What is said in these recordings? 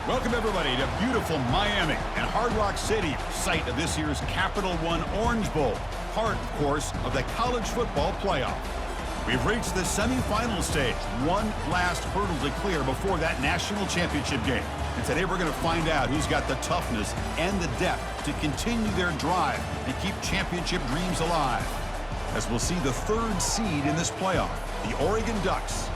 Welcome, everybody, to beautiful Miami and Hard Rock City, site of this year's Capital One Orange Bowl, part, of course, of the college football playoff. We've reached the semifinal stage, one last hurdle to clear before that national championship game. And today we're going to find out who's got the toughness and the depth to continue their drive and keep championship dreams alive. As we'll see the third seed in this playoff, the Oregon Ducks,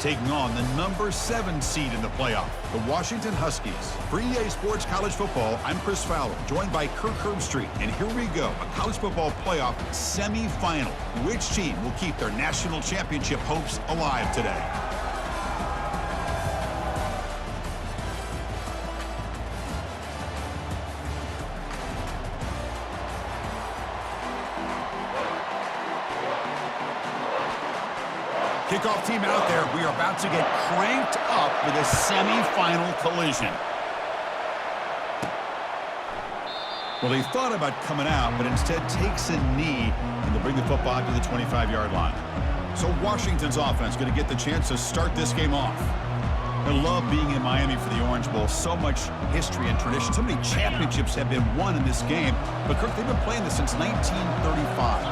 taking on the number 7 seed in the playoff, the Washington Huskies. For EA Sports College Football, I'm Chris Fowler, joined by Kirk Herbstreit. And here we go, a college football playoff semifinal. Which team will keep their national championship hopes alive today? Kickoff team out there. We are about to get cranked up with a semifinal collision. Well, they thought about coming out, but instead takes a knee, and they'll bring the football to the 25-yard line. So Washington's offense going to get the chance to start this game off. I love being in Miami for the Orange Bowl. So much history and tradition. So many championships have been won in this game. But, Kirk, they've been playing this since 1935.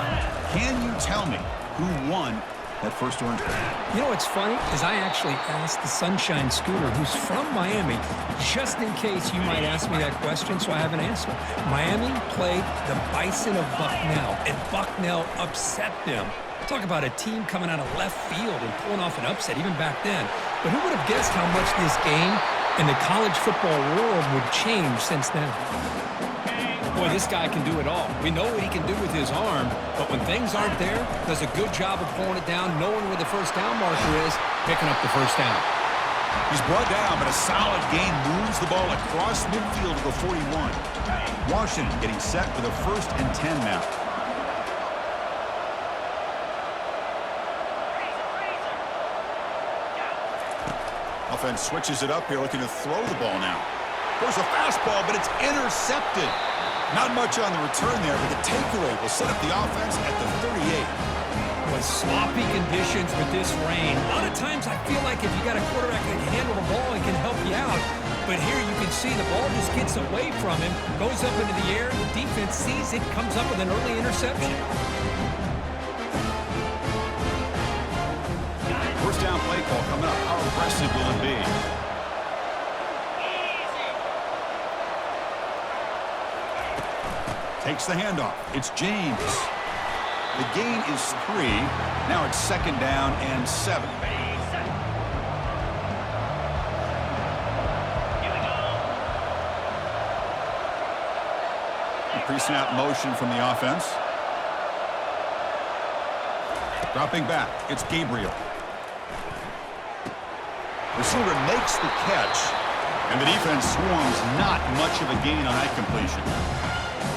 Can you tell me who won that first Orange Bowl? You know what's funny is I actually asked the Sunshine Scooter, who's from Miami, just in case you might ask me that question, so I have an answer. Miami played the Bison of Bucknell, and Bucknell upset them. Talk about a team coming out of left field and pulling off an upset even back then. But who would have guessed how much this game in the college football world would change since then? Boy, this guy can do it all. We know what he can do with his arm, but when things aren't there, does a good job of pulling it down, knowing where the first down marker is, picking up the first down. He's brought down, but a solid gain moves the ball across midfield to the 41. Washington getting set for the 1st and 10 now. Offense switches it up here, looking to throw the ball now. There's a fastball, but it's intercepted. Not much on the return there, but the takeaway will set up the offense at the 38. With sloppy conditions with this rain, a lot of times I feel like if you got a quarterback that can handle the ball, it can help you out. But here you can see the ball just gets away from him, goes up into the air, the defense sees it, comes up with an early interception. First down play call coming up. How aggressive will it be? Takes the handoff. It's James. The gain is 3. Now it's 2nd down and 7. Pre-snap motion from the offense. Dropping back. It's Gabriel. Receiver makes the catch, and the defense swarms. Not much of a gain on that completion.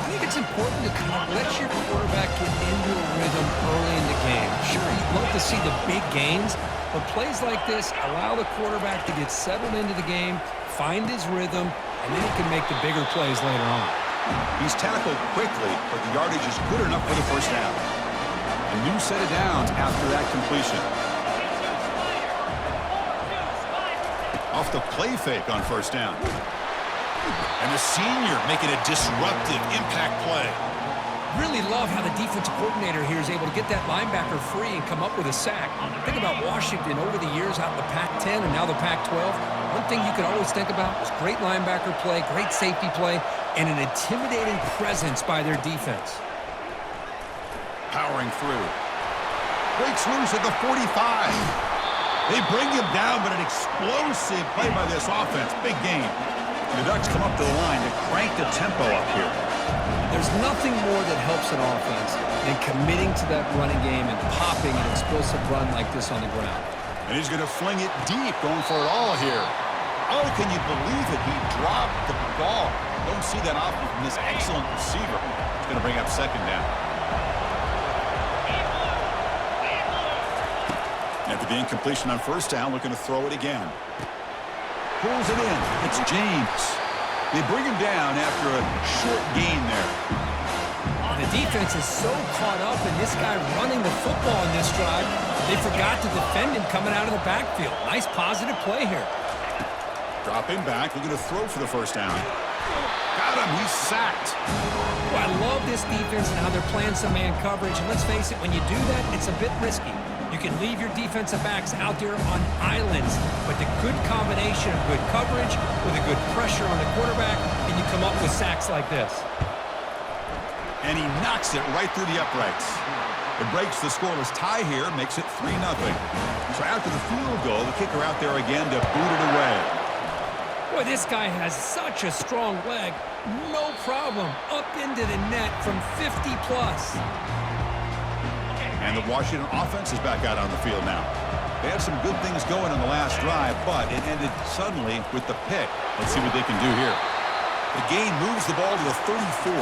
I think it's important to kind of let your quarterback get into a rhythm early in the game. Sure, you'd love to see the big gains, but plays like this allow the quarterback to get settled into the game, find his rhythm, and then he can make the bigger plays later on. He's tackled quickly, but the yardage is good enough for the first down. A new set of downs after that completion. Off the play fake on first down. And the senior making a disruptive impact play. Really love how the defensive coordinator here is able to get that linebacker free and come up with a sack. Think about Washington over the years out in the Pac-10 and now the Pac-12. One thing you could always think about was great linebacker play, great safety play, and an intimidating presence by their defense. Powering through. Breaks loose at the 45. They bring him down, but an explosive play by this offense. Big game. The Ducks come up to the line to crank the tempo up here. There's nothing more that helps an offense than committing to that running game and popping an explosive run like this on the ground. And he's going to fling it deep, going for it all here. Oh, can you believe it? He dropped the ball. Don't see that often from this excellent receiver. It's going to bring up 2nd down. After the incompletion on first down, looking to throw it again. Pulls it in. It's James. They bring him down after a short gain there. The defense is so caught up in this guy running the football in this drive, they forgot to defend him coming out of the backfield. Nice positive play here. Dropping back, looking to throw for the first down. Got him, he's sacked. Well, I love this defense and how they're playing some man coverage. And let's face it, when you do that, it's a bit risky. You can leave your defensive backs out there on islands, but the good combination of good coverage with a good pressure on the quarterback, and you come up with sacks like this. And he knocks it right through the uprights. It breaks the scoreless tie here, makes it 3-0. So after the field goal, the kicker out there again to boot it away. Boy, this guy has such a strong leg. No problem. Up into the net from 50-plus. And the Washington offense is back out on the field now. They had some good things going on the last drive, but it ended suddenly with the pick. Let's see what they can do here. The gain moves the ball to the 34.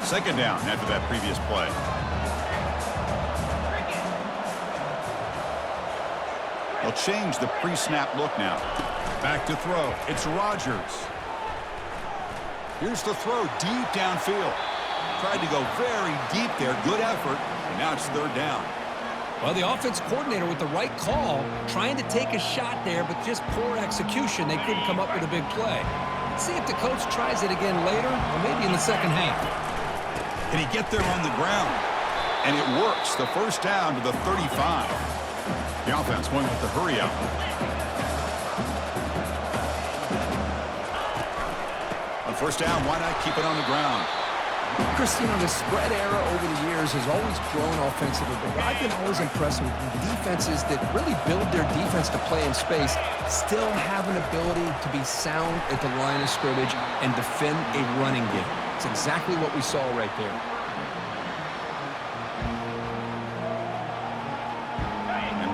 Second down after that previous play. They'll change the pre-snap look now. Back to throw. It's Rodgers. Here's the throw deep downfield. Tried to go very deep there. Good effort. And now it's third down. Well, the offense coordinator with the right call, trying to take a shot there, but just poor execution. They couldn't come up with a big play. Let's see if the coach tries it again later, or maybe in the second half. Can he get there on the ground? And it works. The first down to the 35. The offense going with the hurry out. On first down, why not keep it on the ground? Chris, the spread era over the years has always grown offensively, but I've been always impressed with defenses that really build their defense to play in space, still have an ability to be sound at the line of scrimmage and defend a running game. It's exactly what we saw right there.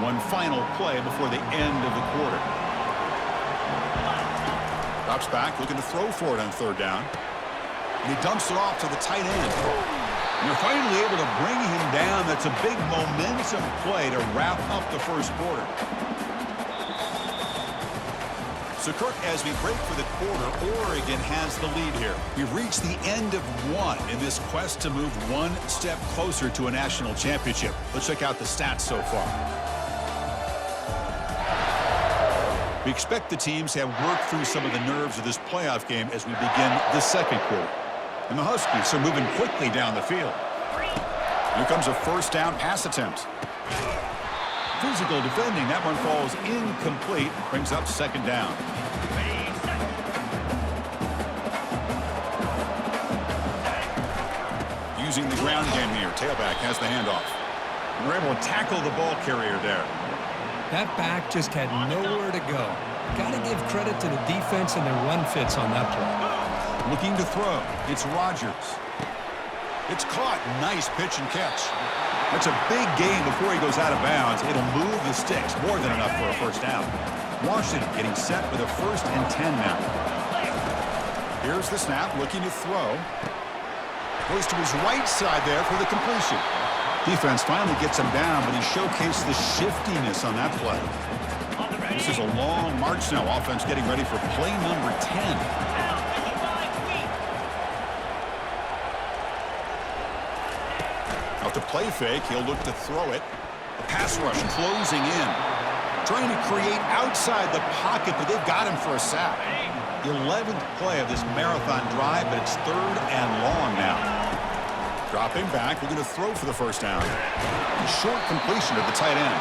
One final play before the end of the quarter. Drops back, looking to throw for it on third down. And he dumps it off to the tight end. And they're finally able to bring him down. That's a big momentum play to wrap up the first quarter. So, Kirk, as we break for the quarter, Oregon has the lead here. We've reached the end of one in this quest to move one step closer to a national championship. Let's check out the stats so far. We expect the teams to have worked through some of the nerves of this playoff game as we begin the second quarter. And the Huskies are moving quickly down the field. Here comes a first down pass attempt. Physical defending. That one falls incomplete. Brings up second down. Using the ground game here. Tailback has the handoff. And we're able to tackle the ball carrier there. That back just had nowhere to go. Got to give credit to the defense and their run fits on that play. Looking to throw. It's Rodgers. It's caught. Nice pitch and catch. That's a big gain before he goes out of bounds. It'll move the sticks. More than enough for a first down. Washington getting set with a 1st and 10 now. Here's the snap. Looking to throw. Goes to his right side there for the completion. Defense finally gets him down, but he showcased the shiftiness on that play. This is a long march now. Offense getting ready for play number 10. Off the play fake, he'll look to throw it. The pass rush closing in. Trying to create outside the pocket, but they've got him for a sack. The 11th play of this marathon drive, but it's 3rd and long now. Dropping back, we're going to throw for the first down. A short completion to the tight end.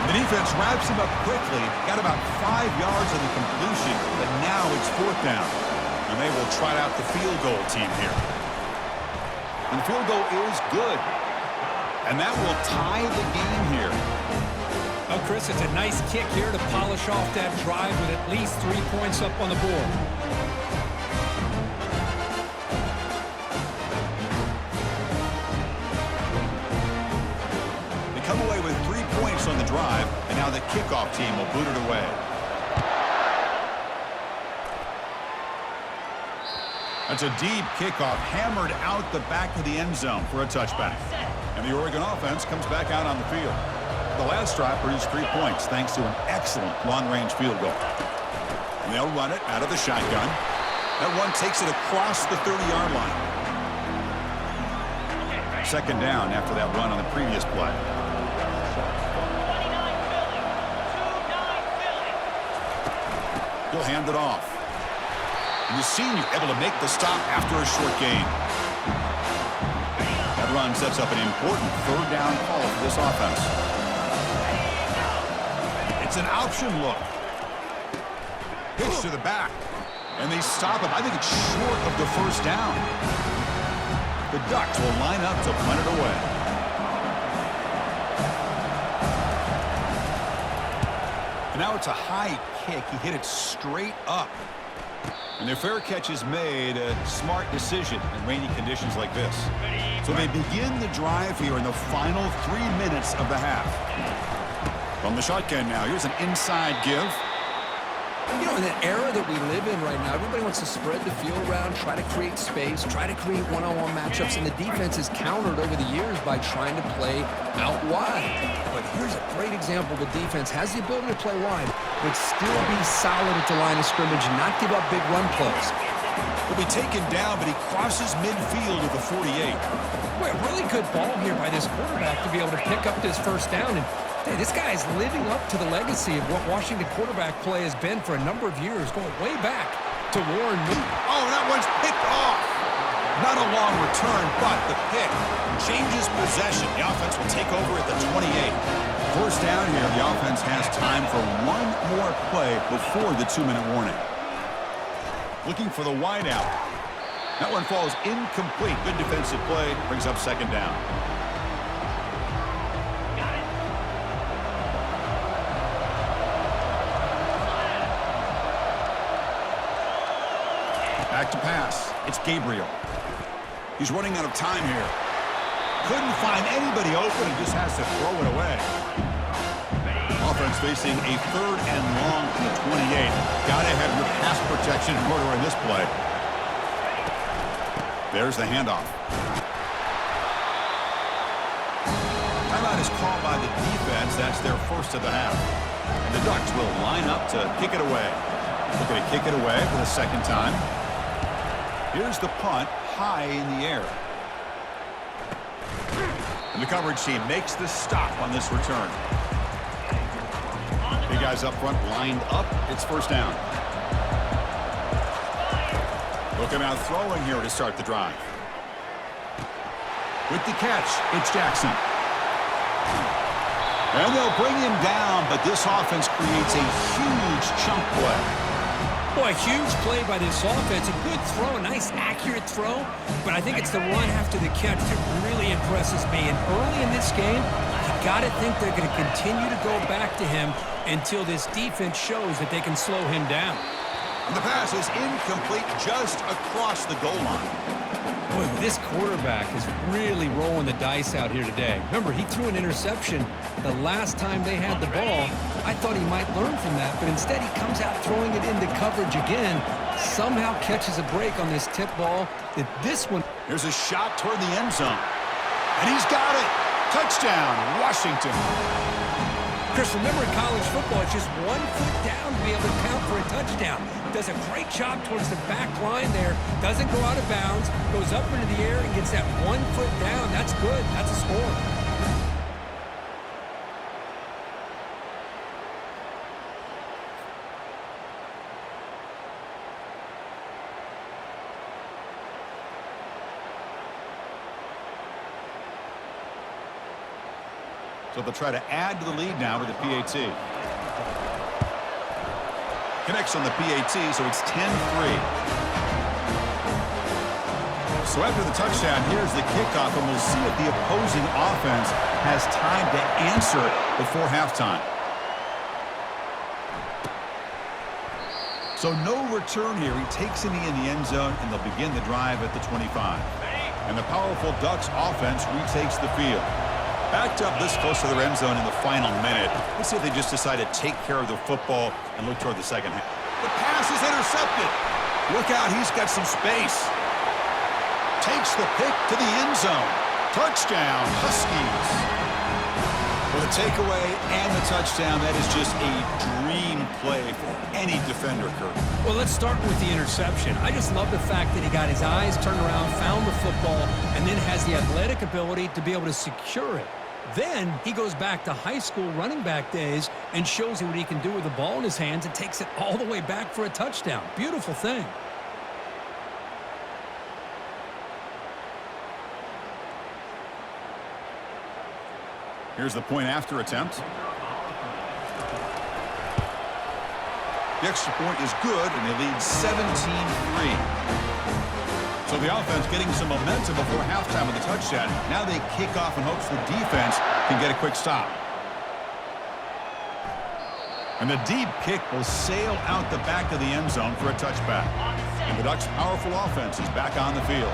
The defense wraps him up quickly. Got about 5 yards on the completion, but now it's 4th down. And they will try out the field goal team here. And the field goal is good. And that will tie the game here. Oh, Chris, it's a nice kick here to polish off that drive with at least 3 points up on the board. Come away with 3 points on the drive, and now the kickoff team will boot it away. That's a deep kickoff, hammered out the back of the end zone for a touchback. And the Oregon offense comes back out on the field. The last drive produced 3 points thanks to an excellent long-range field goal. And they'll run it out of the shotgun. That one takes it across the 30-yard line. Second down after that run on the previous play. He'll hand it off. And the senior able to make the stop after a short gain. That run sets up an important third down call for this offense. It's an option look. Pitch to the back. And they stop him. I think it's short of the first down. The Ducks will line up to punt it away. And now it's a high kick. He hit it straight up. And their fair catch is made. A smart decision in rainy conditions like this. So they begin the drive here in the final 3 minutes of the half. From the shotgun now, here's an inside give. You know, in the era that we live in right now, everybody wants to spread the field around, try to create space, try to create one-on-one matchups, and the defense is countered over the years by trying to play out wide. But here's a great example. The defense has the ability to play wide, but still be solid at the line of scrimmage and not give up big run plays. He'll be taken down, but he crosses midfield at the 48. Boy, a really good ball here by this quarterback to be able to pick up this first down. And hey, this guy is living up to the legacy of what Washington quarterback play has been for a number of years, going way back to Warren Moon. Oh, that one's picked off. Not a long return, but the pick changes possession. The offense will take over at the 28. First down here, the offense has time for one more play before the 2-minute warning. Looking for the wideout. That one falls incomplete. Good defensive play. Brings up second down. Back to pass. It's Gabriel. He's running out of time here. Couldn't find anybody open and just has to throw it away. Offense facing a third and long from the 28. Got to have your pass protection in order in this play. There's the handoff. Timeout is called by the defense. That's their first of the half. And the Ducks will line up to kick it away. Looking to kick it away for the second time. Here's the punt, high in the air. And the coverage team makes the stop on this return. Big guys up front lined up. It's first down. Looking out throwing here to start the drive. With the catch, it's Jackson. And they'll bring him down, but this offense creates a huge chunk play. Boy, huge play by this offense. A good throw, a nice accurate throw, but I think it's the run after the catch that really impresses me. And early in this game, you got to think they're going to continue to go back to him until this defense shows that they can slow him down. And the pass is incomplete just across the goal line. Boy, this quarterback is really rolling the dice out here today. Remember, he threw an interception the last time they had the ball. I thought he might learn from that, but instead he comes out throwing it into coverage again. Somehow catches a break on this tip ball. This one. Here's a shot toward the end zone. And he's got it. Touchdown, Washington. Chris, remember in college football, it's just 1 foot down to be able to count for a touchdown. Does a great job towards the back line there. Doesn't go out of bounds. Goes up into the air and gets that 1 foot down. That's good. That's a score. So they'll try to add to the lead now with the PAT. Connects on the PAT, so it's 10-3. So after the touchdown, here's the kickoff, and we'll see if the opposing offense has time to answer it before halftime. So no return here. He takes it in the end zone, and they'll begin the drive at the 25. And the powerful Ducks offense retakes the field. Backed up this close to the end zone in the final minute. Let's see if they just decide to take care of the football and look toward the second half. The pass is intercepted. Look out, he's got some space. Takes the pick to the end zone. Touchdown, Huskies. With a takeaway and the touchdown, that is just a dream play for any defender, Kurt. Well, let's start with the interception. I just love the fact that he got his eyes turned around, found the football, and then has the athletic ability to be able to secure it. Then he goes back to high school running back days and shows you what he can do with the ball in his hands and takes it all the way back for a touchdown. Beautiful thing. Here's the point after attempt. The extra point is good, and they lead 17-3. So the offense getting some momentum before halftime with the touchdown. Now they kick off in hopes the defense can get a quick stop. And the deep kick will sail out the back of the end zone for a touchback. And the Ducks' powerful offense is back on the field.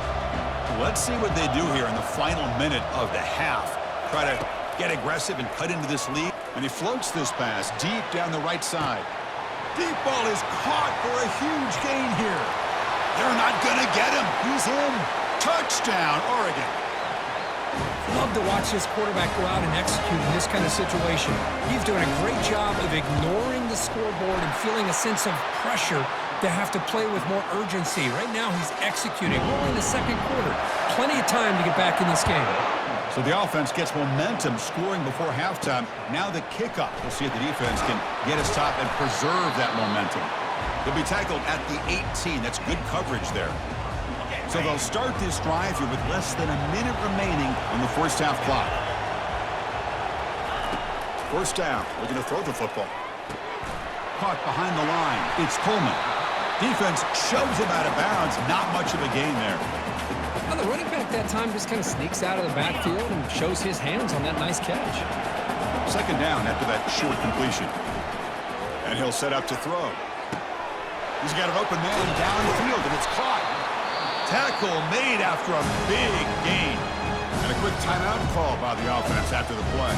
Let's see what they do here in the final minute of the half. Try to get aggressive and cut into this lead. And he floats this pass deep down the right side. Deep ball is caught for a huge gain here. They're not going to get him. He's in. Touchdown, Oregon. Love to watch this quarterback go out and execute in this kind of situation. He's doing a great job of ignoring the scoreboard and feeling a sense of pressure to have to play with more urgency. Right now, he's executing. We're in the second quarter. Plenty of time to get back in this game. So the offense gets momentum scoring before halftime. Now the kickoff. We'll see if the defense can get a stop and preserve that momentum. They'll be tackled at the 18. That's good coverage there. So they'll start this drive here with less than a minute remaining on the first half clock. First down. Looking to throw the football. Caught behind the line. It's Coleman. Defense shoves him out of bounds. Not much of a gain there. Well, the running back that time just kind of sneaks out of the backfield and shows his hands on that nice catch. Second down after that short completion. And he'll set up to throw. He's got an open man downfield, and it's caught. Tackle made after a big gain. And a quick timeout call by the offense after the play.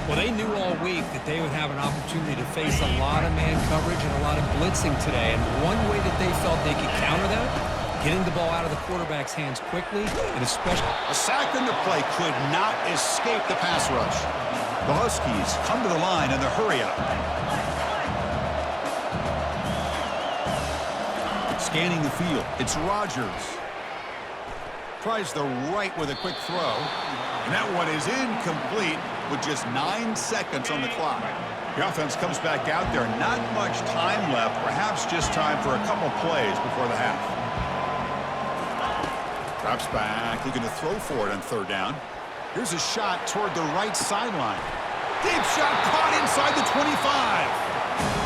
Well, they knew all week that they would have an opportunity to face a lot of man coverage and a lot of blitzing today. And one way that they felt they could counter that, getting the ball out of the quarterback's hands quickly, and especially... A sack in the play could not escape the pass rush. The Huskies come to the line in the hurry-up. Scanning the field, it's Rogers. Tries the right with a quick throw. And that one is incomplete with just 9 seconds on the clock. The offense comes back out there. Not much time left. Perhaps just time for a couple plays before the half. Drops back, looking to throw for it on third down. Here's a shot toward the right sideline. Deep shot caught inside the 25.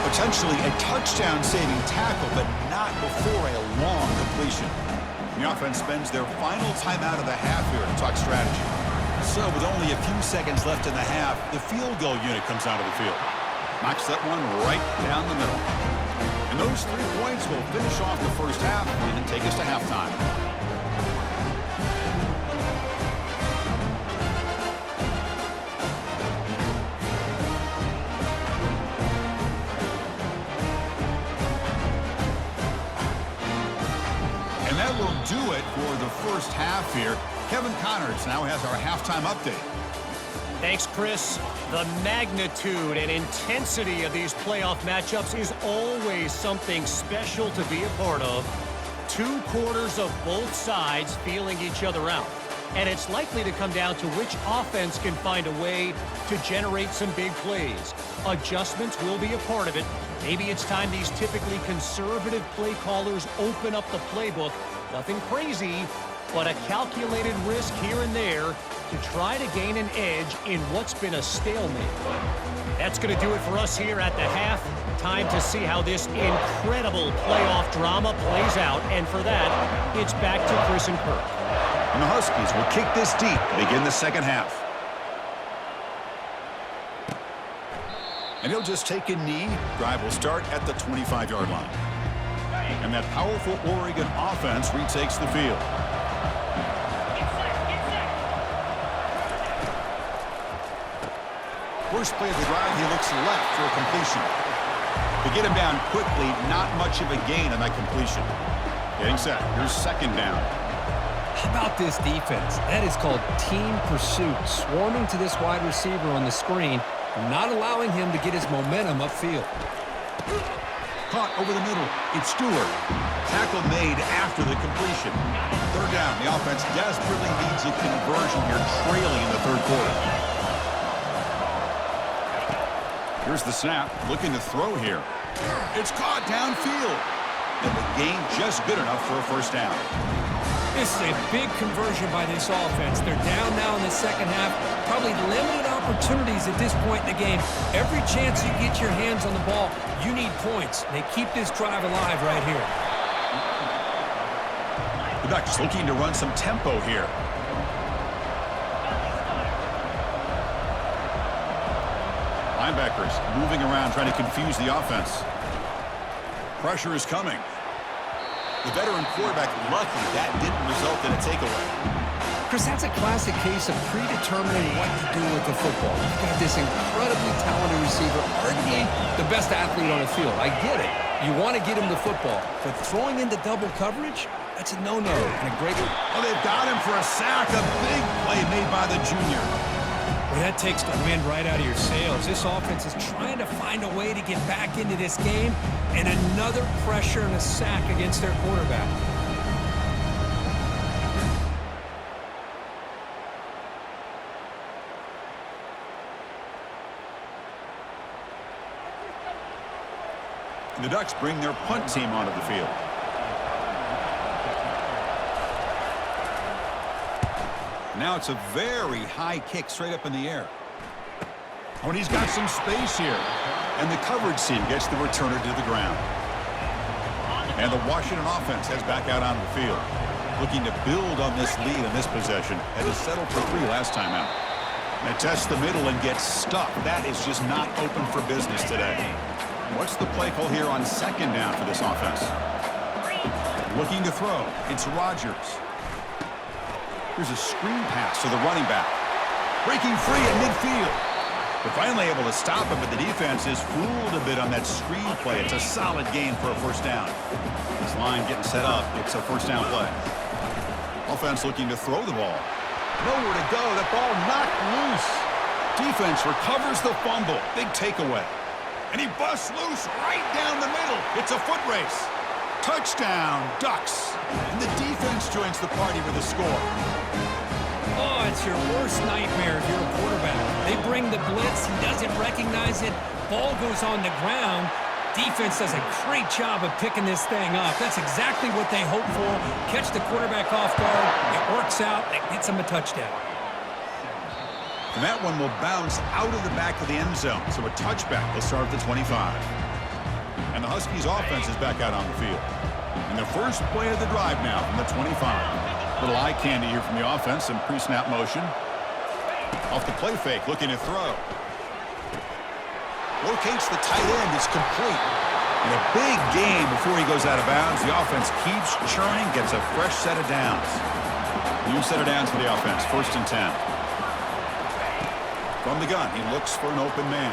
Potentially a touchdown-saving tackle, but not before a long completion. And the offense spends their final timeout of the half here to talk strategy. So with only a few seconds left in the half, the field goal unit comes out of the field. Knocks that one right down the middle. And those 3 points will finish off the first half and take us to halftime. Do it for the first half here. Kevin Connors now has our halftime update. Thanks, Chris. The magnitude and intensity of these playoff matchups is always something special to be a part of. 2 quarters of both sides feeling each other out. And it's likely to come down to which offense can find a way to generate some big plays. Adjustments will be a part of it. Maybe it's time these typically conservative play callers open up the playbook. Nothing crazy, but a calculated risk here and there to try to gain an edge in what's been a stalemate. That's going to do it for us here at the half. Time to see how this incredible playoff drama plays out. And for that, it's back to Chris and Kirk. And the Huskies will kick this deep to begin the second half. And he'll just take a knee. Drive will start at the 25-yard line. And that powerful Oregon offense retakes the field. First play of the drive, he looks left for a completion. To get him down quickly, not much of a gain on that completion. Getting set. Here's second down. How about this defense? That is called team pursuit. Swarming to this wide receiver on the screen, not allowing him to get his momentum upfield. Caught over the middle. It's Stewart. Tackle made after the completion. Third down. The offense desperately needs a conversion here, trailing in the third quarter. Here's the snap, looking to throw here. It's caught downfield. And the gain just good enough for a first down. This is a big conversion by this offense. They're down now in the second half. Probably limited opportunities at this point in the game. Every chance you get your hands on the ball, you need points. They keep this drive alive right here. The Ducks looking to run some tempo here. Linebackers moving around, trying to confuse the offense. Pressure is coming. The veteran quarterback lucky that didn't result in a takeaway. Chris, that's a classic case of predetermining what to do with the football. You've got this incredibly talented receiver, arguably the best athlete on the field. I get it. You want to get him the football, but throwing into double coverage, that's a no-no. And a great... Oh, they've got him for a sack. A big play made by the junior. Well, that takes the wind right out of your sails. This offense is trying to find a way to get back into this game, and another pressure and a sack against their quarterback. And the Ducks bring their punt team onto the field. Now it's a very high kick straight up in the air. Oh, and he's got some space here. And the coverage team gets the returner to the ground. And the Washington offense heads back out onto the field, looking to build on this lead in this possession. Had to settle for 3 last time out. They test the middle and get stuck. That is just not open for business today. What's the play call here on second down for this offense? Looking to throw. It's Rodgers. Here's a screen pass to the running back. Breaking free at midfield. They're finally able to stop him, but the defense is fooled a bit on that screen play. It's a solid gain for a first down. This line getting set up. It's a first down play. Offense looking to throw the ball. Nowhere to go. The ball knocked loose. Defense recovers the fumble. Big takeaway. And he busts loose right down the middle. It's a foot race. Touchdown, Ducks. And the defense joins the party with a score. Oh, it's your worst nightmare if you're a quarterback. They bring the blitz. He doesn't recognize it. Ball goes on the ground. Defense does a great job of picking this thing up. That's exactly what they hope for. Catch the quarterback off guard. It works out. It gets him a touchdown. And that one will bounce out of the back of the end zone. So a touchback will start at the 25. And the Huskies offense is back out on the field. And the first play of the drive now from the 25. Little eye candy here from the offense. Some pre-snap motion. Off the play fake, looking to throw. Locates the tight end. It's complete. And a big gain before he goes out of bounds. The offense keeps churning, gets a fresh set of downs. New set of downs for the offense. 1st and 10. From the gun, he looks for an open man.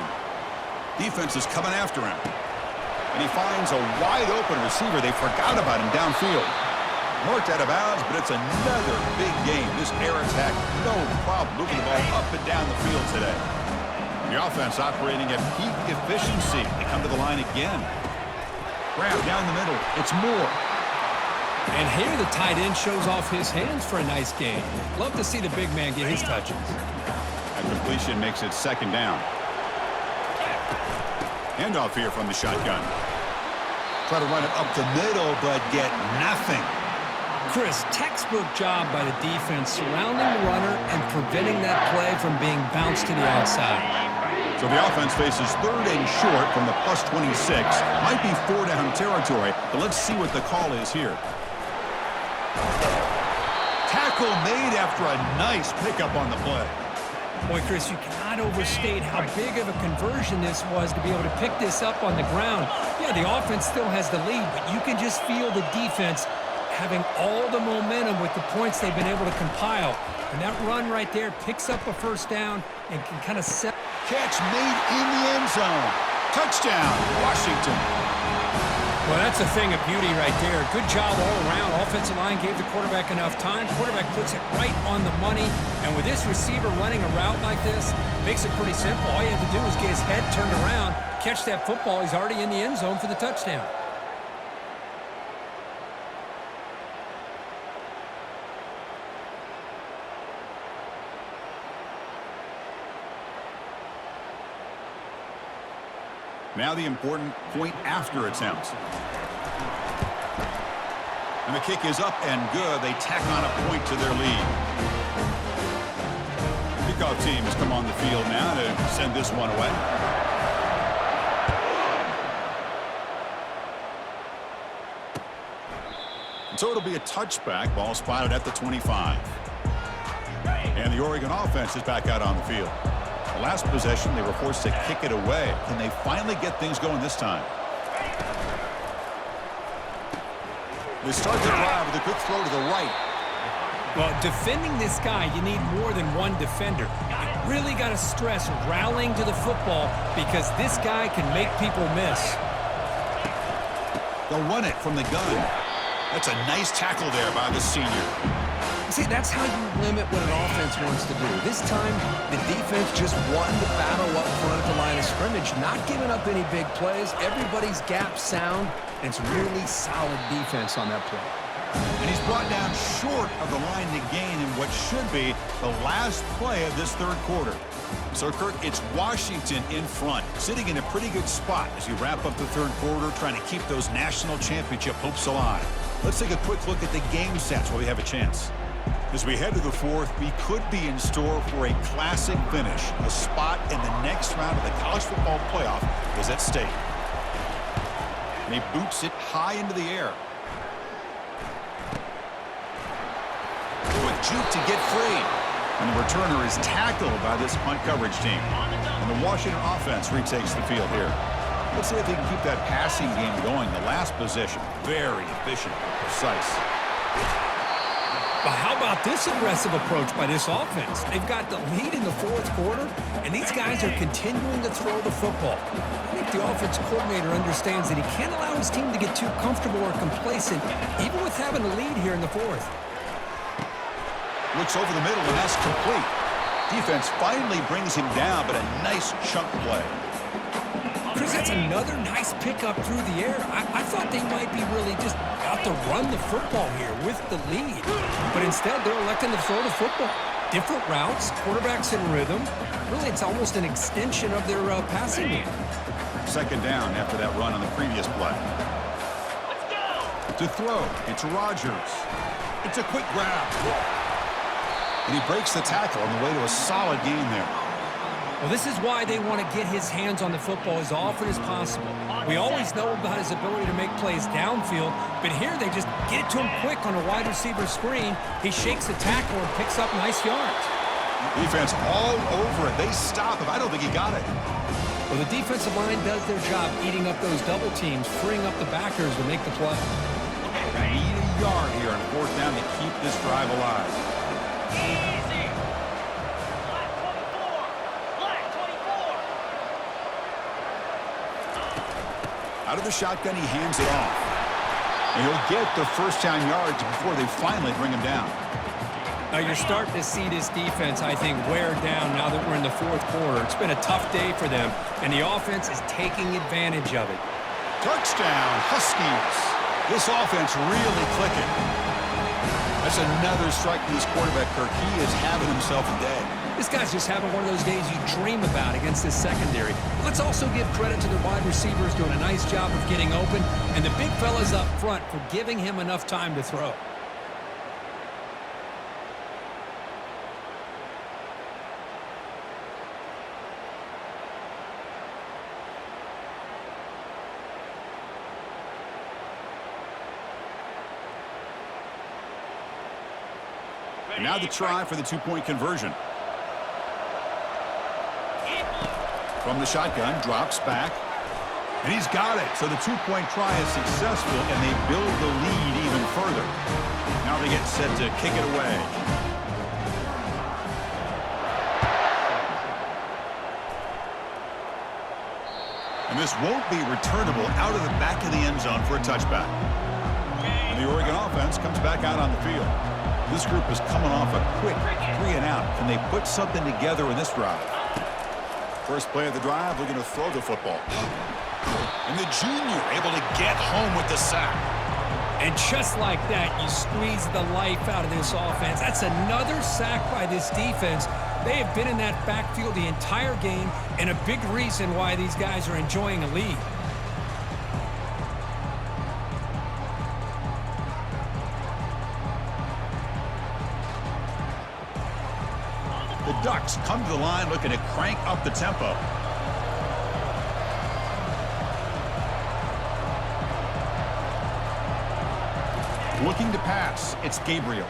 Defense is coming after him. And he finds a wide-open receiver. They forgot about him downfield. Marked out of bounds, but it's another big game. This air attack, no problem moving the ball up and down the field today. The offense operating at peak efficiency. They come to the line again. Grab down the middle. It's Moore. And here the tight end shows off his hands for a nice gain. Love to see the big man get his touches. That completion makes it 2nd down. Handoff here from the shotgun. Try to run it up the middle, but get nothing. Chris, textbook job by the defense surrounding the runner and preventing that play from being bounced to the outside. So the offense faces 3rd and short from the +26. Might be 4-down territory, but let's see what the call is here. Tackle made after a nice pickup on the play. Boy, Chris, you cannot overstate how big of a conversion this was to be able to pick this up on the ground. Yeah, the offense still has the lead, but you can just feel the defense having all the momentum with the points they've been able to compile. And that run right there picks up a first down and can kind of set. Catch made in the end zone. Touchdown, Washington. Well, that's a thing of beauty right there. Good job all around. Offensive line gave the quarterback enough time. Quarterback puts it right on the money. And with this receiver running a route like this, makes it pretty simple. All you have to do is get his head turned around, catch that football. He's already in the end zone for the touchdown. Now the important point after attempt. And the kick is up and good. They tack on a point to their lead. Kickoff teams come on the field now to send this one away. So it'll be a touchback. Ball spotted at the 25. And the Oregon offense is back out on the field. The last possession, they were forced to kick it away. Can they finally get things going this time? They start the drive with a quick throw to the right. Well, defending this guy, you need more than one defender. You really got to stress rallying to the football because this guy can make people miss. They'll run it from the gun. That's a nice tackle there by the senior. See, that's how you limit what an offense wants to do. This time, the defense just wanting to battle up front at the line of scrimmage, not giving up any big plays. Everybody's gap sound, and it's really solid defense on that play. And he's brought down short of the line to gain in what should be the last play of this third quarter. So, Kirk, it's Washington in front, sitting in a pretty good spot as you wrap up the third quarter, trying to keep those national championship hopes alive. Let's take a quick look at the game stats while we have a chance. As we head to the fourth, we could be in store for a classic finish. A spot in the next round of the college football playoff is at stake. And he boots it high into the air. With juke to get free. And the returner is tackled by this punt coverage team. And the Washington offense retakes the field here. Let's see if they can keep that passing game going. The last possession, very efficient and precise. But how about this aggressive approach by this offense? They've got the lead in the fourth quarter, and these guys are continuing to throw the football. I think the offense coordinator understands that he can't allow his team to get too comfortable or complacent, even with having a lead here in the fourth. Looks over the middle, and that's complete. Defense finally brings him down, but a nice chunk play. Chris, that's another nice pickup through the air. I thought they might be really just out to run the football here with the lead. But instead, they're electing to throw the football. Different routes, quarterbacks in rhythm. Really, it's almost an extension of their passing game. Second down after that run on the previous play. To throw, it's Rogers. It's a quick grab. And he breaks the tackle on the way to a solid gain there. Well, this is why they want to get his hands on the football as often as possible. We always know about his ability to make plays downfield, but here they just get it to him quick on a wide receiver screen. He shakes the tackle and picks up nice yards. Defense all over it. They stop him. I don't think he got it. Well, the defensive line does their job eating up those double teams, freeing up the backers to make the play. They need a yard here on fourth down to keep this drive alive. Out of the shotgun, he hands it off. And he'll get the first down yards before they finally bring him down. Now you're starting to see this defense, I think, wear down now that we're in the fourth quarter. It's been a tough day for them, and the offense is taking advantage of it. Touchdown, Huskies. This offense really clicking. That's another strike from this quarterback, Kirk. He is having himself a day. This guy's just having one of those days you dream about against this secondary. But let's also give credit to the wide receivers doing a nice job of getting open, and the big fellas up front for giving him enough time to throw. And now the try for the two-point conversion. From the shotgun, drops back. And he's got it. So the two-point try is successful, and they build the lead even further. Now they get set to kick it away. And this won't be returnable out of the back of the end zone for a touchback. And the Oregon offense comes back out on the field. This group is coming off a quick 3-and-out. Can they put something together in this drive? First play of the drive, looking to throw the football. And the junior able to get home with the sack. And just like that, you squeeze the life out of this offense. That's another sack by this defense. They have been in that backfield the entire game, and a big reason why these guys are enjoying a lead. The Ducks come to the line looking to crank up the tempo. Looking to pass. It's Gabriel.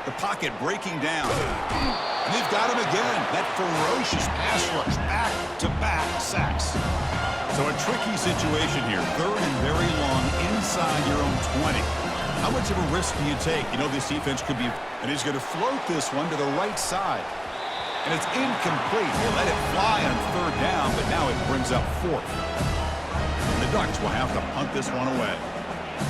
The pocket breaking down. And they've got him again. That ferocious pass rush. Back-to-back sacks. So a tricky situation here. 3rd and very long inside your own 20. How much of a risk do you take? You know this defense could be... And he's going to float this one to the right side. And it's incomplete. They let it fly on 3rd down, but now it brings up 4th. And the Ducks will have to punt this one away.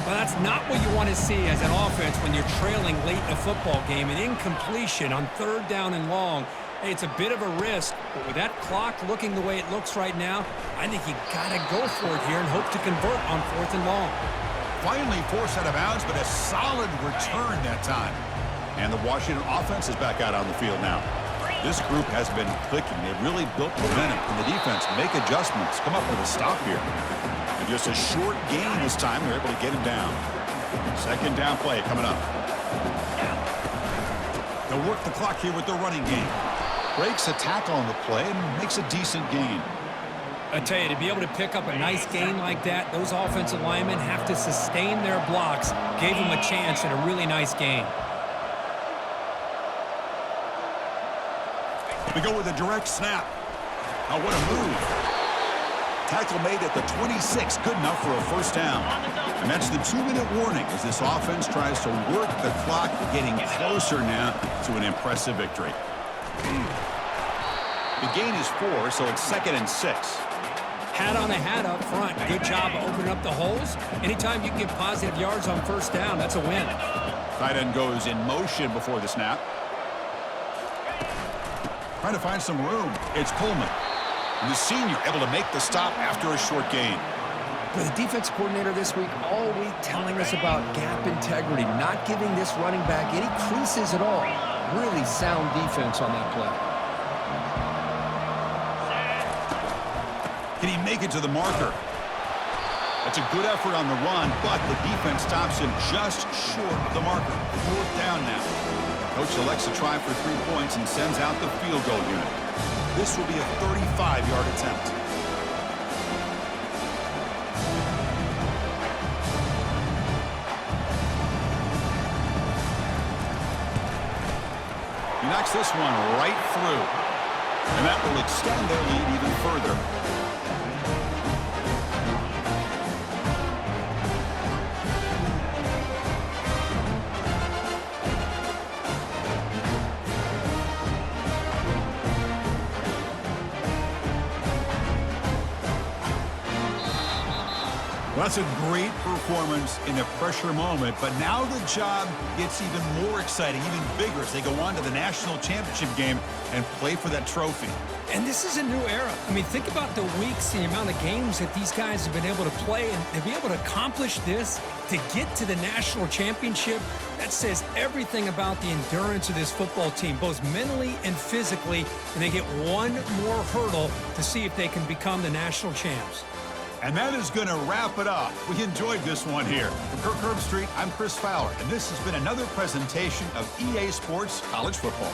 Well, that's not what you want to see as an offense when you're trailing late in a football game. An incompletion on 3rd down and long. Hey, it's a bit of a risk, but with that clock looking the way it looks right now, I think you got to go for it here and hope to convert on 4th and long. Finally forced out of bounds, but a solid return that time. And the Washington offense is back out on the field now. This group has been clicking. They've really built momentum. And the defense make adjustments, come up with a stop here. And just a short gain this time, they're able to get him down. 2nd down play coming up. They'll work the clock here with their running game. Breaks a tackle on the play and makes a decent gain. I tell you, to be able to pick up a nice gain like that, those offensive linemen have to sustain their blocks. Gave them a chance at a really nice gain. We go with a direct snap. Oh, what a move. Tackle made at the 26, good enough for a 1st down. And that's the 2-minute warning as this offense tries to work the clock, getting closer now to an impressive victory. The gain is 4, so it's 2nd and 6. Hat on a hat up front. Good job opening up the holes. Anytime you can get positive yards on 1st down, that's a win. Tight end goes in motion before the snap. Trying to find some room. It's Pullman. And the senior able to make the stop after a short gain. For the defense coordinator this week, all week telling us about gap integrity, not giving this running back any creases at all. Really sound defense on that play. Can he make it to the marker? That's a good effort on the run, but the defense stops him just short of the marker. 4th down now. Coach elects to try for 3 points and sends out the field goal unit. This will be a 35-yard attempt. He knocks this one right through. And that will extend their lead even further. Well, that's a great performance in a pressure moment, but now the job gets even more exciting, even bigger as they go on to the national championship game and play for that trophy. And this is a new era. I mean, think about the weeks, the amount of games that these guys have been able to play, and to be able to accomplish this, to get to the national championship, that says everything about the endurance of this football team, both mentally and physically, and they get one more hurdle to see if they can become the national champs. And that is going to wrap it up. We enjoyed this one here. From Kirk Herbstreit, I'm Chris Fowler, and this has been another presentation of EA Sports College Football.